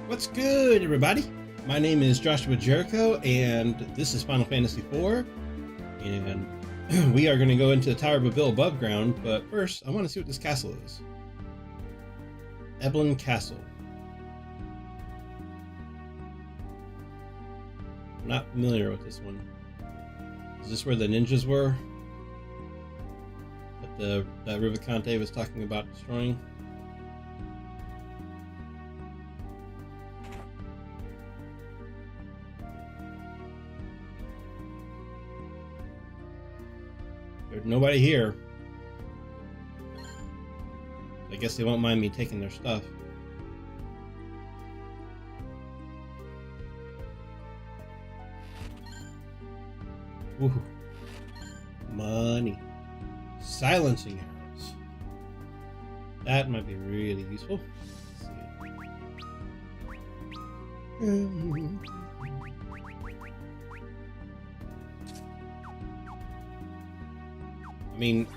What's good, everybody? My name is Joshua Jericho, and this is Final Fantasy IV. And we are going to go into the Tower of Babel above ground, but first, I want to see what this castle is. Eblan Castle. I'm not familiar with this one. Is this where the ninjas were? That Rivicante was talking about destroying? There's nobody here. I guess they won't mind me taking their stuff. Woohoo. Money. Silencing arrows. That might be really useful. Let's see. I mean,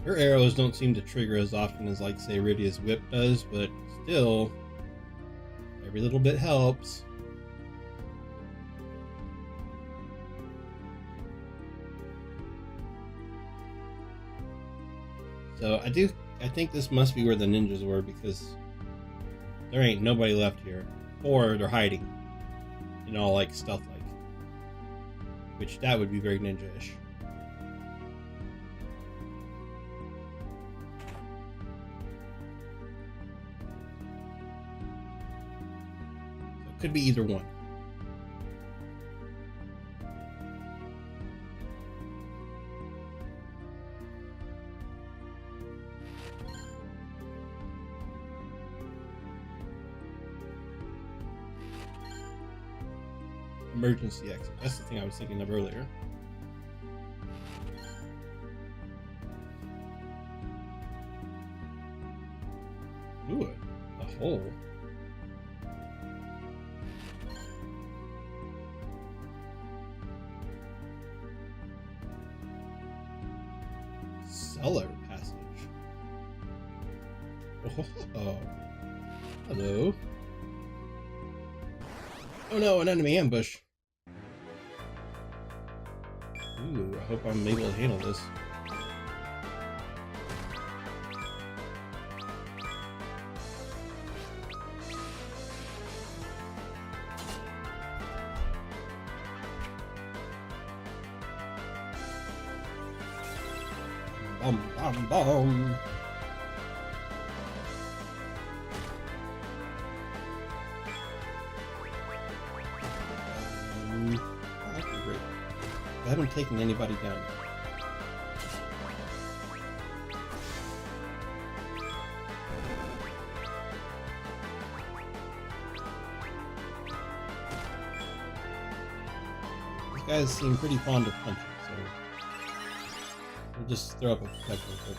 her arrows don't seem to trigger as often as, like, say, Rydia's whip does, but still, every little bit helps. So I think this must be where the ninjas were, because there ain't nobody left here. Or they're hiding. You know, like stealth-like. Which, that would be very ninja-ish. Could be either one. Emergency exit. That's the thing I was thinking of earlier. Ooh, a hole. Cellar passage. Oh, hello. Oh no, an enemy ambush. Ooh, I hope I'm able to handle this. Bum, bum, bum. Okay, great. I haven't taken anybody down. These guys seem pretty fond of punching, so we'll just throw up a protect real quick.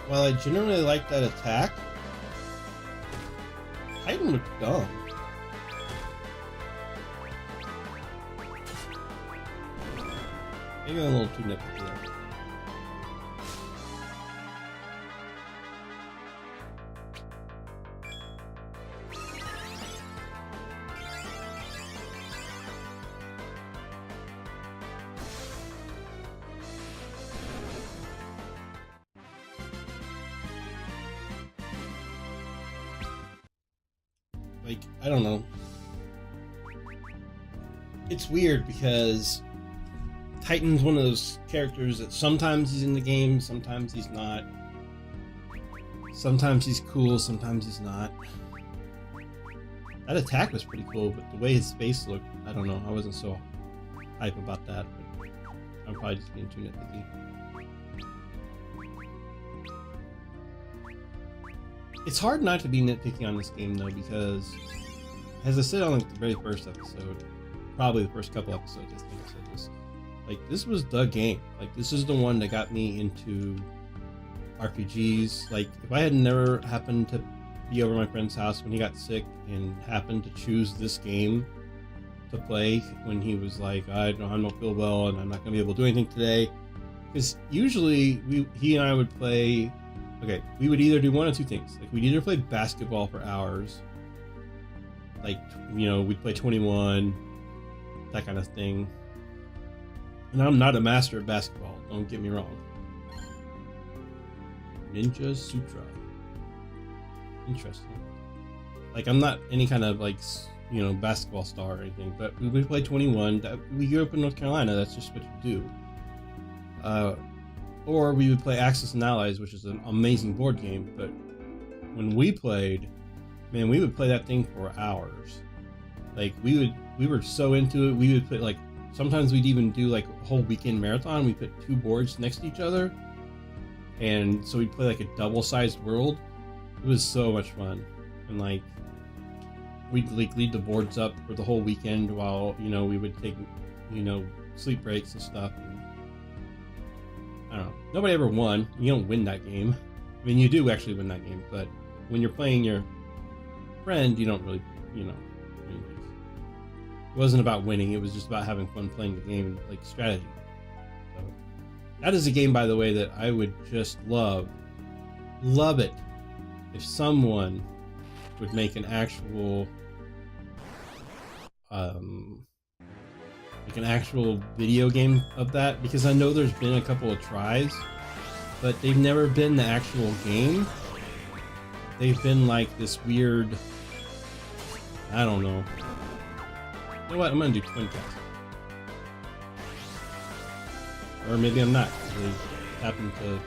While I generally like that attack, Titan looked dumb. Maybe I'm a little too nitpicky there. Like, I don't know. It's weird because Titan's one of those characters that sometimes he's in the game, sometimes he's not. Sometimes he's cool, sometimes he's not. That attack was pretty cool, but the way his face looked, I don't know. I wasn't so hype about that, but I'm probably just being too nitpicky. It's hard not to be nitpicky on this game, though, because as I said on like the very first episode, probably the first couple episodes, I think I said this. Like, this was the game. Like, this is the one that got me into RPGs. Like, if I had never happened to be over at my friend's house when he got sick and happened to choose this game to play when he was like, I don't feel well and I'm not gonna be able to do anything today, because usually he and I would play. Okay, we would either do one of two things. Like, we'd either play basketball for hours, like, you know, we'd play 21, that kind of thing. And I'm not a master of basketball, don't get me wrong. Ninja Sutra. Interesting. Like, I'm not any kind of, like, you know, basketball star or anything, but we would play 21. We grew up in North Carolina, that's just what you do. Or we would play Axis and Allies, which is an amazing board game, but when we played, man, we would play that thing for hours. Like, we were so into it, we would play, like, sometimes we'd even do like a whole weekend marathon. We put two boards next to each other, and so we'd play like a double-sized world. It was so much fun, and like we'd like leave the boards up for the whole weekend while, you know, we would take, you know, sleep breaks and stuff. And I don't know. Nobody ever won. You don't win that game. I mean, you do actually win that game, but when you're playing your friend, you don't really, you know. Anyways, it wasn't about winning. It was just about having fun playing the game, like strategy. So that is a game, by the way, that I would just love it if someone would make an actual like an actual video game of that, because I know there's been a couple of tries, but they've never been the actual game. They've been like this weird, I don't know. You know what? I'm gonna do Twin Cast. Or maybe I'm not, because they happen to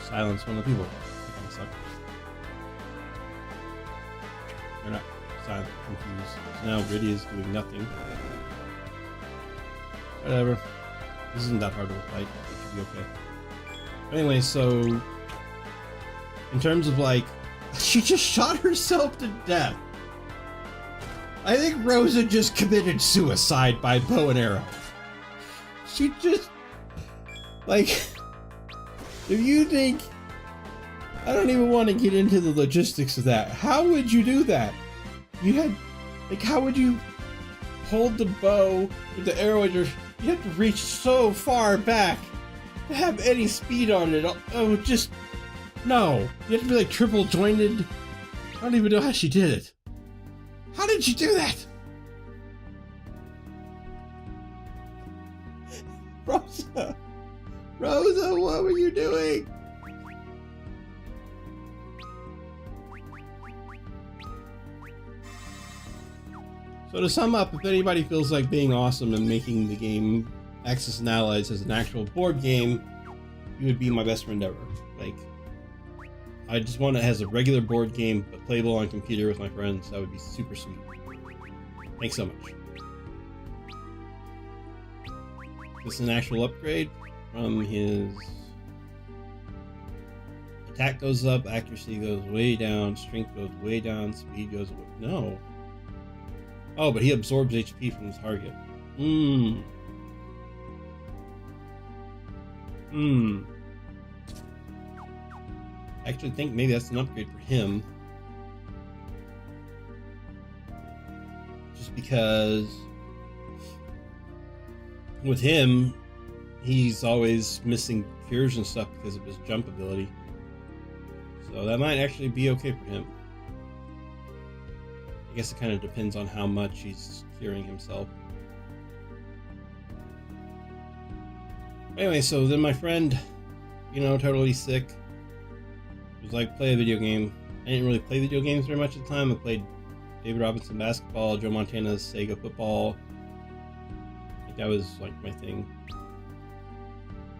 silence one of the people. That kind of sucks. They're not silent, confused. So now Gritty is doing nothing. Whatever. This isn't that hard of a fight. It should be okay. Anyway, so in terms of like, she just shot herself to death. I think Rosa just committed suicide by bow and arrow. She just, like, if you think, I don't even want to get into the logistics of that. How would you do that? You had, like, how would you hold the bow with the arrow in your, you have to reach so far back to have any speed on it. Oh, just, no. You have to be like triple jointed. I don't even know how she did it. How did you do that? Rosa! Rosa, what were you doing? So to sum up, if anybody feels like being awesome and making the game Axis and Allies as an actual board game, you would be my best friend ever. Like, I just want it as a regular board game, but playable on computer with my friends. That would be super sweet. Thanks so much. This is an actual upgrade from his attack goes up, accuracy goes way down, strength goes way down, speed goes away. No. Oh, but he absorbs HP from his target. I actually think maybe that's an upgrade for him. Just because with him, he's always missing cures and stuff because of his jump ability. So that might actually be okay for him. I guess it kind of depends on how much he's curing himself. Anyway, so then my friend, you know, totally sick, was like, play a video game. I didn't really play video games very much at the time. I played David Robinson basketball, Joe Montana's Sega football. Like, that was like my thing.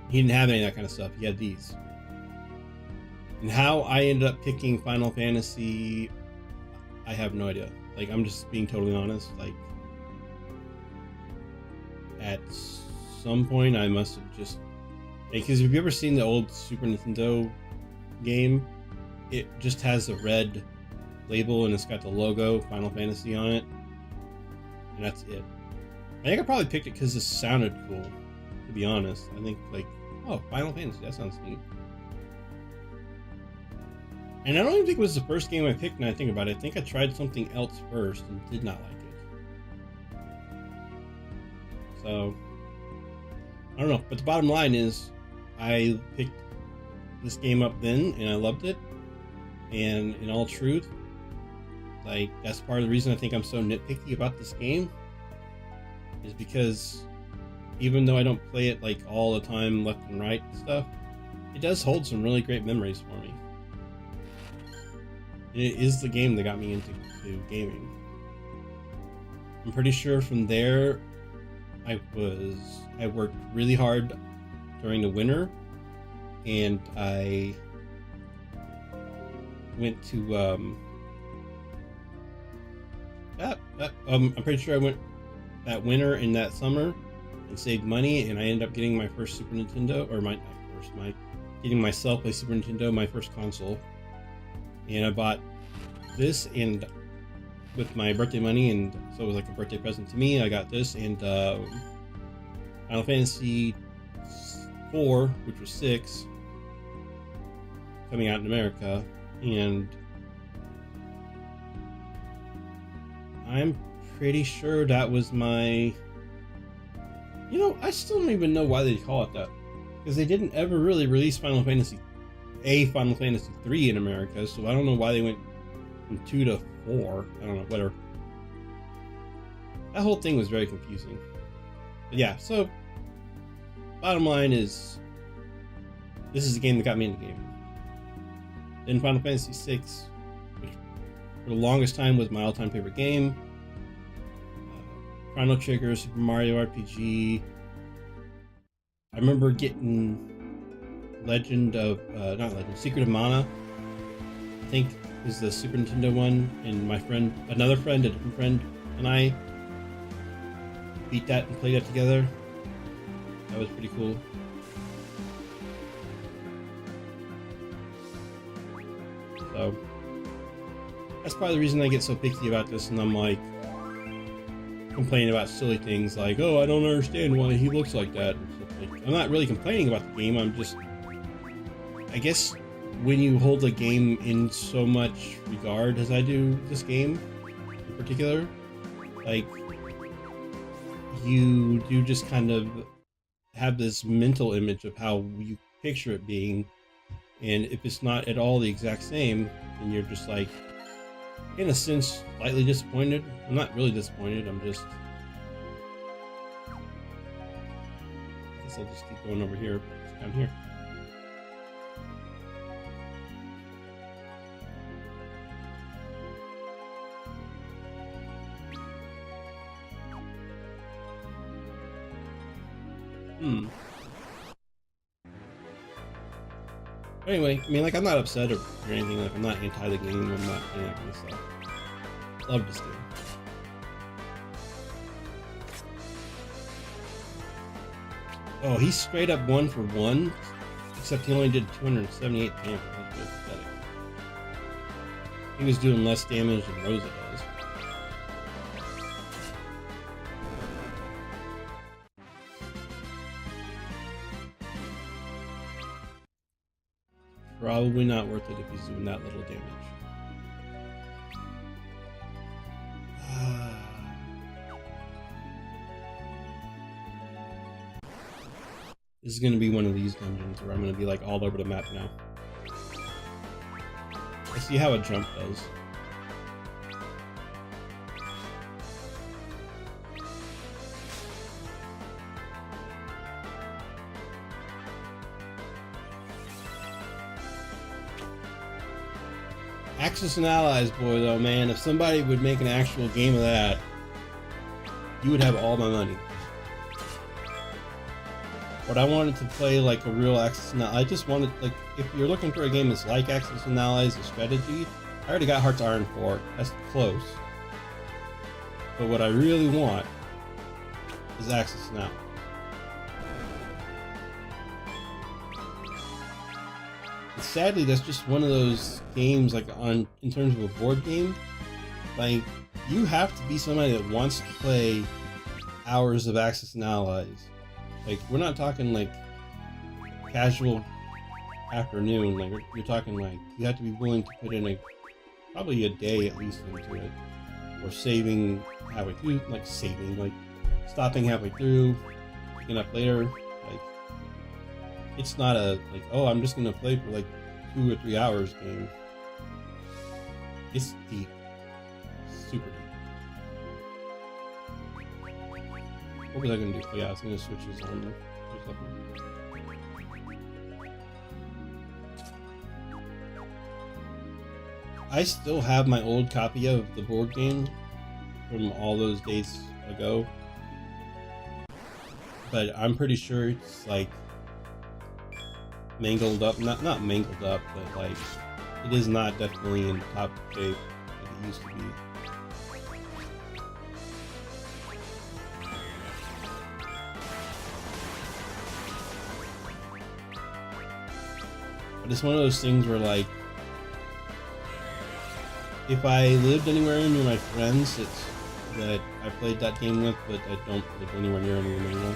He didn't have any of that kind of stuff. He had these. And how I ended up picking Final Fantasy, I have no idea. Like, I'm just being totally honest. Like, at some point I must have just, because have you ever seen the old Super Nintendo game? It just has a red label and it's got the logo Final Fantasy on it, and that's it. I think I probably picked it because it sounded cool, to be honest. I think like, oh, Final Fantasy, that sounds neat. And I don't even think it was the first game I picked when I think about it. I think I tried something else first and did not like it. So, I don't know. But the bottom line is, I picked this game up then and I loved it. And in all truth, like, that's part of the reason I think I'm so nitpicky about this game. Is because even though I don't play it like all the time, left and right and stuff, it does hold some really great memories for me. It is the game that got me into gaming. I'm pretty sure from there, I worked really hard during the winter, and I went to I'm pretty sure I went that winter and that summer and saved money, and I ended up getting my first Super Nintendo, or getting myself a Super Nintendo, my first console. And I bought this and with my birthday money, and so it was like a birthday present to me. I got this and Final Fantasy 4, which was 6, coming out in America, and I'm pretty sure that was my... You know, I still don't even know why they call it that, because they didn't ever really release Final Fantasy 3 in America, so I don't know why they went from 2 to 4. I don't know, whatever. That whole thing was very confusing. But yeah, so bottom line is, this is the game that got me into gaming. Then Final Fantasy 6, which for the longest time was my all-time favorite game. Chrono Trigger, Super Mario RPG. I remember getting Secret of Mana, I think is the Super Nintendo one, and my friend, a different friend, and I beat that and played that together. That was pretty cool. So that's probably the reason I get so picky about this, and I'm like complaining about silly things like, oh, I don't understand why he looks like that. I'm not really complaining about the game. I'm just, I guess when you hold a game in so much regard as I do this game in particular, like, you do just kind of have this mental image of how you picture it being, and if it's not at all the exact same, then you're just like, in a sense, slightly disappointed. I'm not really disappointed, I'm just... I guess I'll just keep going over here, down here. Anyway, I mean, like, I'm not upset or anything. Like, I'm not anti the game. I'm not any of that kind of stuff. Love this game. Oh, he's straight up 1 for 1, except he only did 278 damage. That's really pathetic. He was doing less damage than Rosa does. Probably not worth it if he's doing that little damage. This is going to be one of these dungeons where I'm going to be like all over the map now. I see how a jump does. Axis and Allies, boy, though, man. If somebody would make an actual game of that, you would have all my money. But I wanted to play like a real Axis and Allies. I just wanted, like, if you're looking for a game that's like Axis and Allies, a strategy, I already got Hearts Iron 4. That's close. But what I really want is Axis and Allies. sadly, that's just one of those games, like in terms of a board game, like you have to be somebody that wants to play hours of Axis and Allies. Like, we're not talking like casual afternoon. Like, you're talking like you have to be willing to put in probably a day at least into it, or saving halfway through, like stopping halfway through, picking up later. Like, it's not a like, oh, I'm just gonna play for like 2 or 3 hours game. It's deep, super deep. What was I gonna do? Oh, yeah, I was gonna switch this on there. I still have my old copy of the board game from all those days ago, but I'm pretty sure it's like mangled up. Not mangled up, but like it is not definitely in top shape like it used to be. But it's one of those things where, like, if I lived anywhere near my friends that I played that game with, but I don't live anywhere near anyone anymore,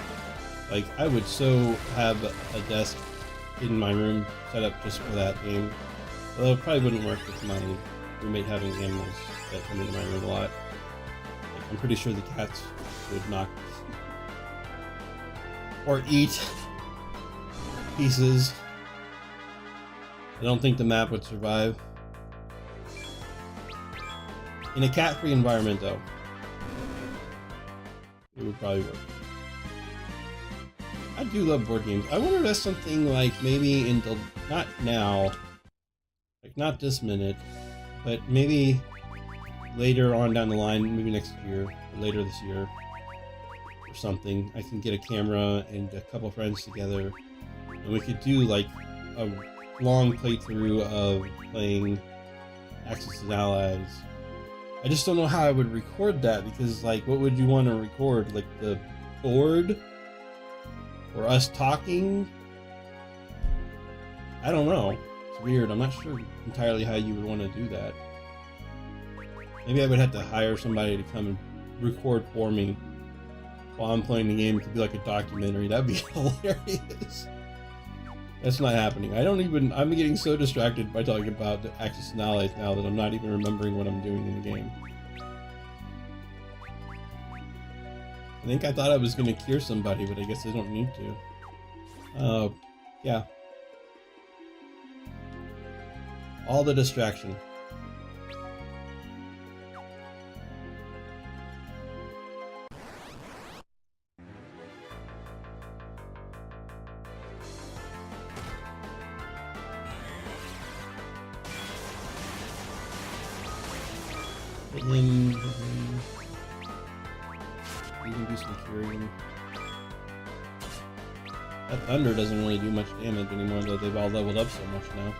like, I would so have a desk in my room set up just for that game. Although it probably wouldn't work with my roommate having animals that come into my room a lot. Like, I'm pretty sure the cats would knock or eat pieces. I don't think the map would survive. In a cat-free environment, though, it would probably work. I do love board games. I wonder if that's something like maybe not now, like not this minute, but maybe later on down the line, maybe next year, or later this year, or something. I can get a camera and a couple friends together, and we could do like a long playthrough of playing Axis and Allies. I just don't know how I would record that, because like, what would you want to record? Like the board? Or us talking? I don't know. It's weird. I'm not sure entirely how you would want to do that. Maybe I would have to hire somebody to come and record for me while I'm playing the game. It could be like a documentary. That'd be hilarious. That's not happening. I'm getting so distracted by talking about the Axis and Allies now that I'm not even remembering what I'm doing in the game. I think I thought I was going to cure somebody, but I guess I don't need to. Yeah. All the distraction. You can do some curing. That thunder doesn't really do much damage anymore, though they've all leveled up so much now.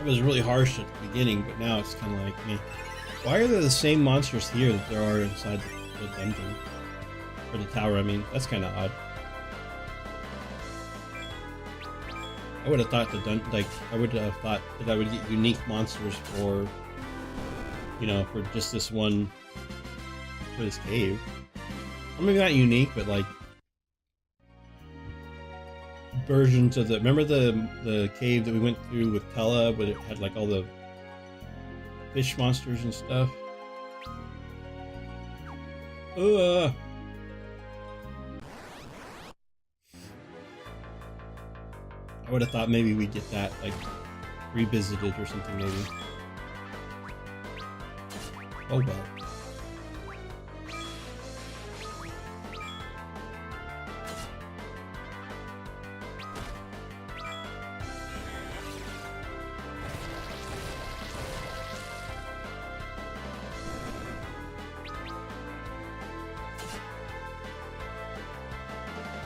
It was really harsh at the beginning, but now it's kind of like, meh. Why are there the same monsters here that there are inside the dungeon? Or the tower, I mean. That's kind of odd. I would have thought I would have thought that I would get unique monsters for, you know, for just this one, for this cave. Or maybe not unique, but like versions of remember the cave that we went through with Tella, but it had like all the fish monsters and stuff. I would have thought maybe we'd get that, like, revisited or something, maybe. Oh well.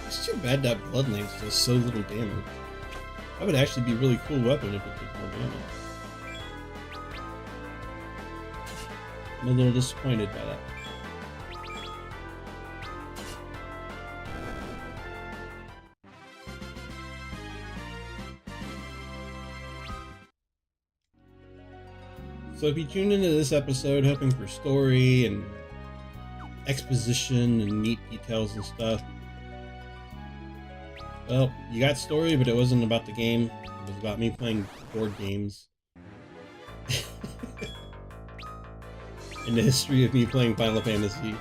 It's too bad that Blood Lance does so little damage. That would actually be a really cool weapon if it did more damage. I'm a little disappointed by that. So if you tune into this episode hoping for story and exposition and neat details and stuff, well, you got story, but it wasn't about the game. It was about me playing board games. In the history of me playing Final Fantasy.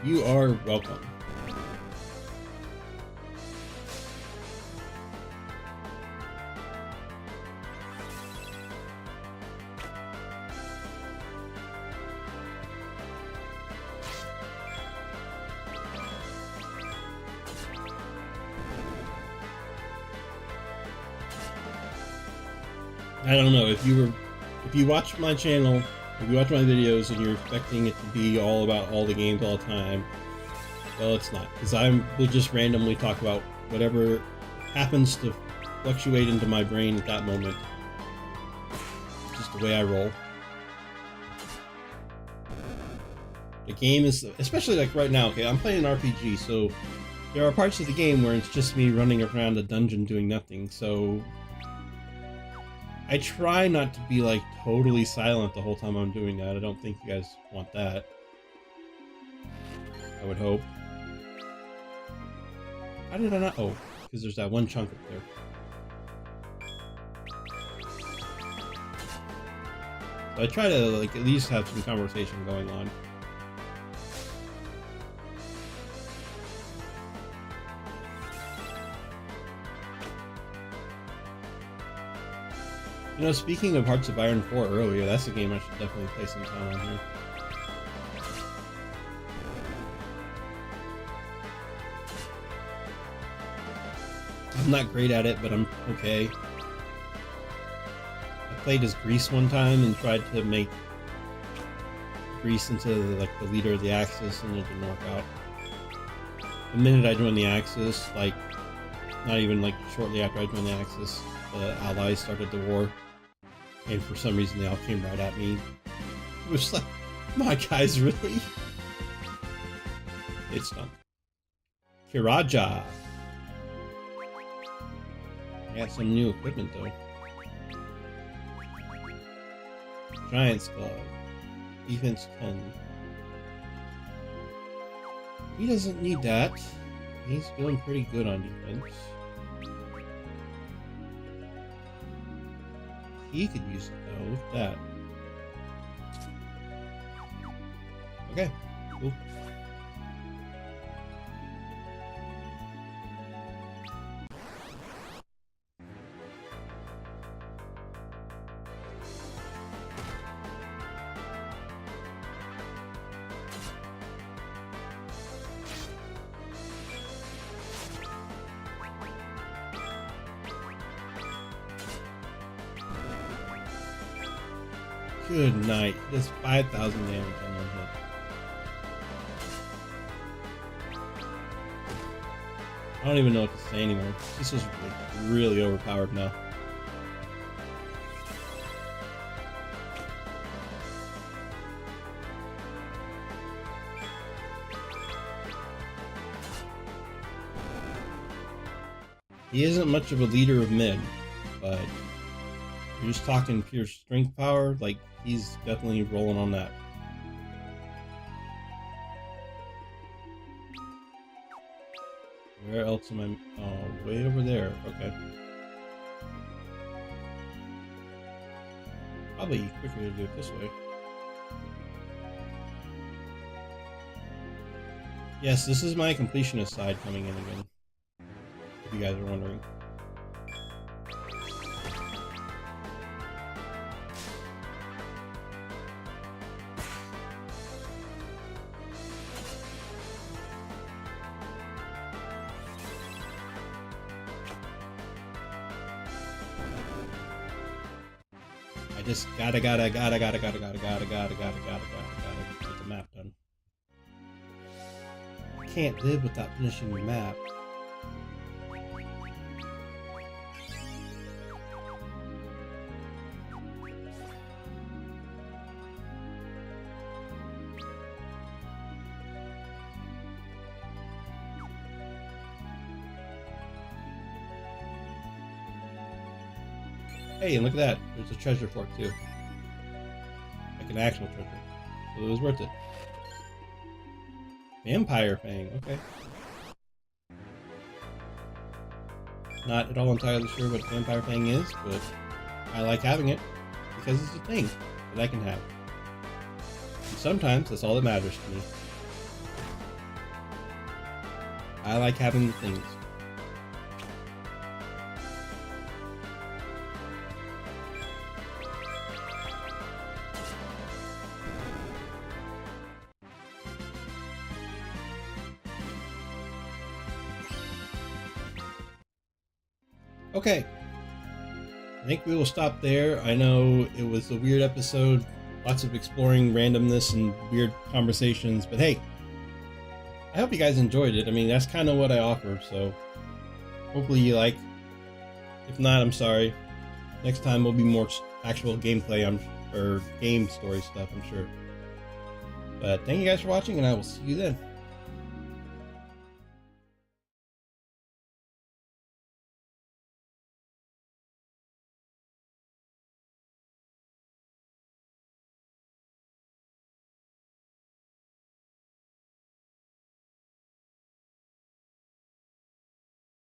You are welcome. I don't know, if you watch my channel, if you watch my videos and you're expecting it to be all about all the games all the time, well, it's not. Because will just randomly talk about whatever happens to fluctuate into my brain at that moment. Just the way I roll. The game is, especially like right now, okay, I'm playing an RPG, so there are parts of the game where it's just me running around a dungeon doing nothing, so I try not to be like totally silent the whole time I'm doing that. I don't think you guys want that. I would hope. How did I not? Oh, because there's that one chunk up there. So I try to like at least have some conversation going on. You know, speaking of Hearts of Iron 4 earlier, that's a game I should definitely play sometime on here. I'm not great at it, but I'm okay. I played as Grease one time and tried to make Grease into like the leader of the Axis, and it didn't work out. The minute I joined the Axis, like not even like shortly after I joined the Axis, the Allies started the war. And for some reason they all came right at me. It was like, my guys, really? It's done. Kiraja. I got some new equipment though. Giant's Glove. Defense 10. He doesn't need that. He's doing pretty good on defense. He could use it though. Look at that. Okay, cool. Good night. That's 5,000 damage on one hit. I don't even know what to say anymore. This is really overpowered now. He isn't much of a leader of men, but you're just talking pure strength power, like he's definitely rolling on that. Where else am I? Oh, way over there. Okay. Probably quicker to do it this way. Yes, this is my completionist side coming in again. If you guys are wondering. I just gotta get the map done. I can't live without finishing the map. Hey, and look at that. There's a treasure for it too. Like an actual treasure. So it was worth it. Vampire Fang, okay. Not at all entirely sure what Vampire Fang is, but I like having it because it's a thing that I can have. And sometimes that's all that matters to me. I like having the things. Okay, I think we will stop there. I know it was a weird episode, lots of exploring randomness and weird conversations, but hey, I hope you guys enjoyed it. I mean, that's kind of what I offer, so hopefully you like. If not, I'm sorry. Next time will be more actual gameplay or game story stuff, I'm sure. But thank you guys for watching, and I will see you then.